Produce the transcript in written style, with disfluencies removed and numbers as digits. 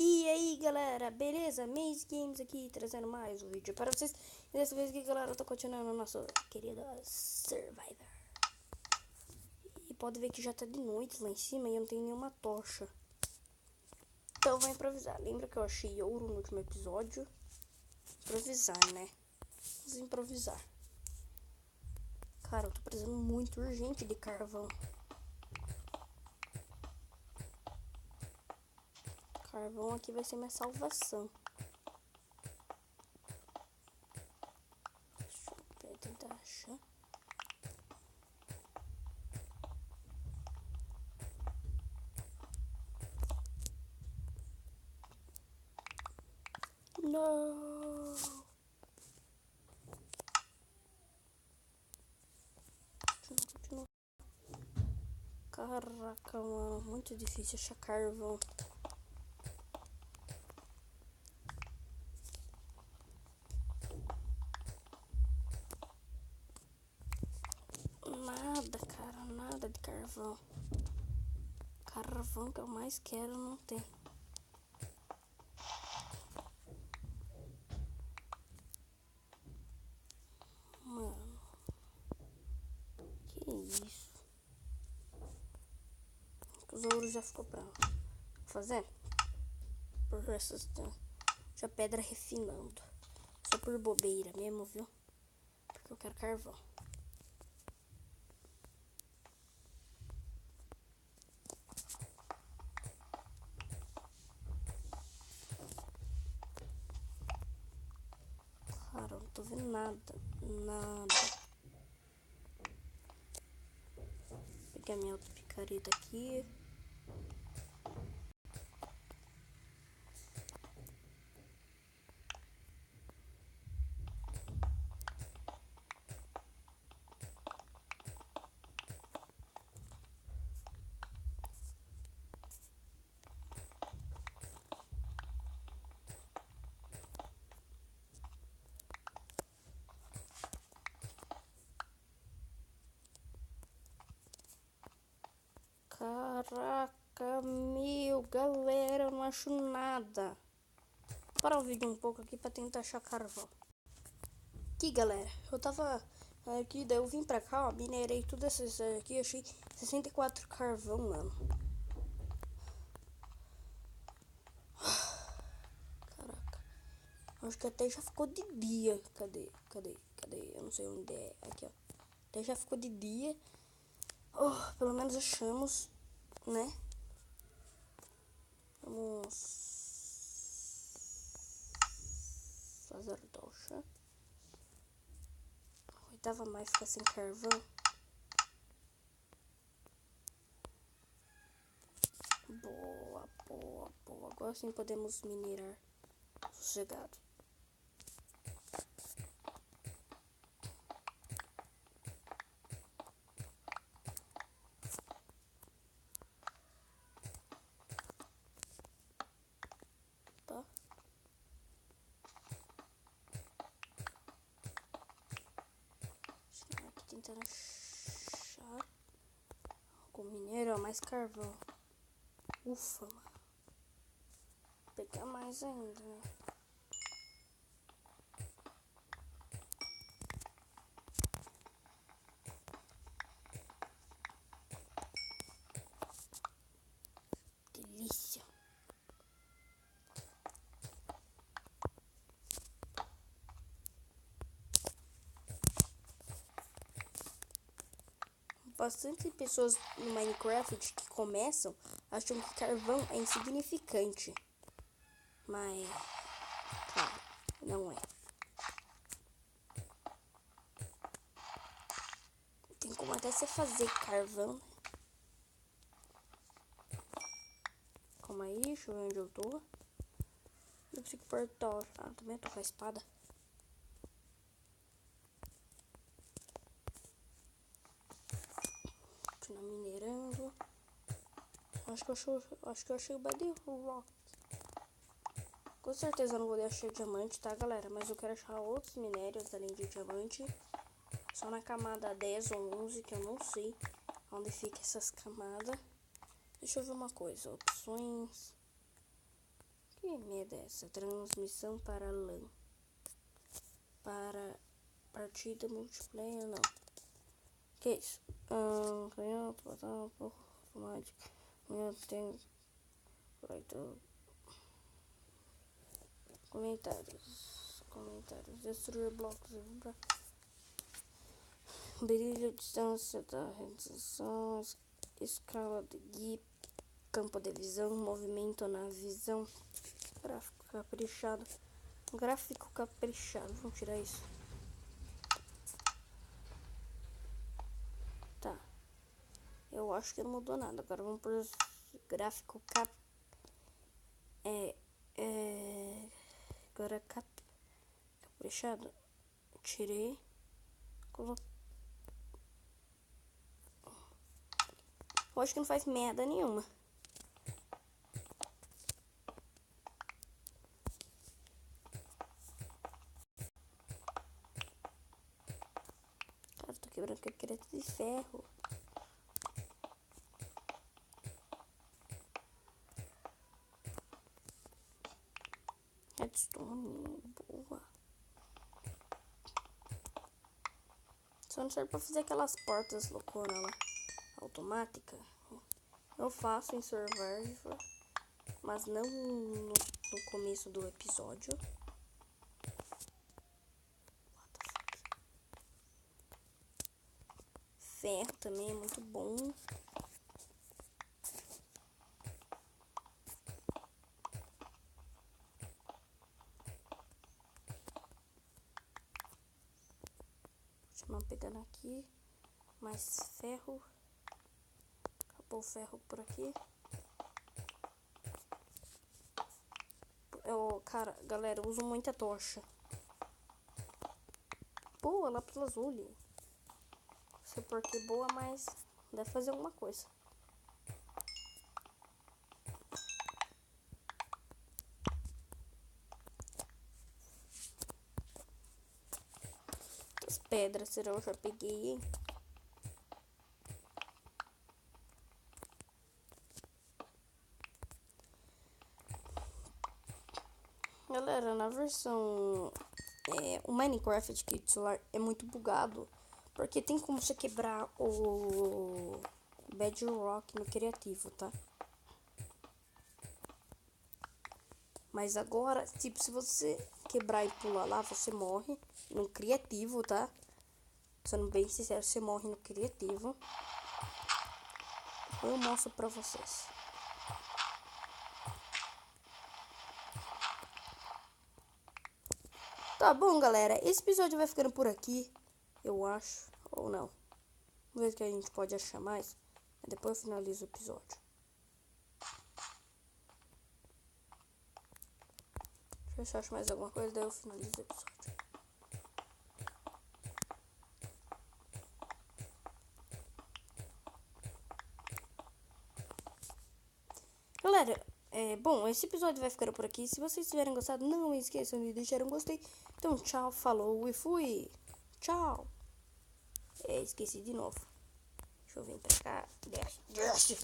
E aí galera, beleza? Maze Games aqui, trazendo mais um vídeo para vocês. E dessa vez aqui galera, eu tô continuando o nosso querido Survivor. E pode ver que já tá de noite lá em cima e eu não tenho nenhuma tocha. Então eu vou improvisar. Lembra que eu achei ouro no último episódio? Improvisar, né? Vamos improvisar. Cara, eu tô precisando muito urgente de carvão. Carvão aqui vai ser minha salvação. Deixa eu tentar achar. Não. Continua. Caraca, mano, muito difícil achar carvão. Nada, cara, nada de carvão. Carvão que eu mais quero não tem. Mano, que isso? Os ouros já ficou pronto. Vou fazer por essas já pedra refinando. Só por bobeira mesmo, viu? Porque eu quero carvão. Cara, eu não tô vendo nada. Nada. Vou pegar minha outra picareta aqui. Caraca, meu, galera, eu não acho nada. Vou parar o vídeo um pouco aqui pra tentar achar carvão. Aqui, galera, eu tava aqui, daí eu vim pra cá, ó, minerei tudo essas aqui, achei 64 carvão, mano. Caraca, acho que até já ficou de dia. Cadê? Eu não sei onde é. Aqui, ó. Até já ficou de dia. Oh, pelo menos achamos, né? Vamos fazer tocha. Oitava mais ficar sem carvão. Boa, boa, boa. Agora sim podemos minerar sossegado. Tá? Aqui tentando achar com minério, ó, mais carvão. Ufa, mano. Vou pegar mais ainda, né? Delícia. Bastante pessoas no Minecraft que começam acham que carvão é insignificante. Mas, claro, não é. Tem como até você fazer carvão. Calma aí, deixa eu ver onde eu tô. Eu preciso portar. Ah, também eu tô com a espada. Continuar minerando. Acho que eu achei o Bedrock. Com certeza eu não vou achar diamante, tá, galera? Mas eu quero achar outros minérios além de diamante. Só na camada 10 ou 11, que eu não sei onde fica essas camadas. Deixa eu ver uma coisa. Opções. é dessa. Transmissão para LAN. Para partida multiplayer, não. Que isso? Canhoto, automática. Eu tenho. Comentários. Destruir blocos. Brilho, distância da realização. Escala de GIF. Campo de visão. Movimento na visão. Gráfico caprichado. Vamos tirar isso. Tá. Eu acho que não mudou nada. Agora vamos por gráfico agora caprichado. Tirei. Coloquei. Eu acho que não faz merda nenhuma. Cara, tô quebrando caquereta de ferro. Redstone, boa. Só não serve pra fazer aquelas portas loucura lá. Automática. Eu faço em Survivor, mas não no começo do episódio. Ferro também é muito bom. Continuar pegando aqui. Mais ferro. Acabou o ferro por aqui. Cara, galera, eu uso muita tocha. Boa, lápis lazuli. Não sei por que boa, mas deve fazer alguma coisa. As pedras, será eu já peguei, hein? Galera, na versão o Minecraft aqui de celular é muito bugado, porque tem como você quebrar o Bedrock no criativo, tá? Mas agora, tipo, se você quebrar e pular lá, você morre no criativo, tá? Sendo bem sincero, você morre no criativo. Eu mostro pra vocês. Tá bom, galera. Esse episódio vai ficando por aqui, eu acho. Ou não. Vamos ver o que a gente pode achar mais. Depois eu finalizo o episódio. Deixa eu ver se eu acho mais alguma coisa, daí eu finalizo o episódio. Galera, bom, esse episódio vai ficando por aqui. Se vocês tiverem gostado, não esqueçam de deixar um gostei. Então, tchau, falou e fui. Tchau. Esqueci de novo. Deixa eu vir pra cá. Desce.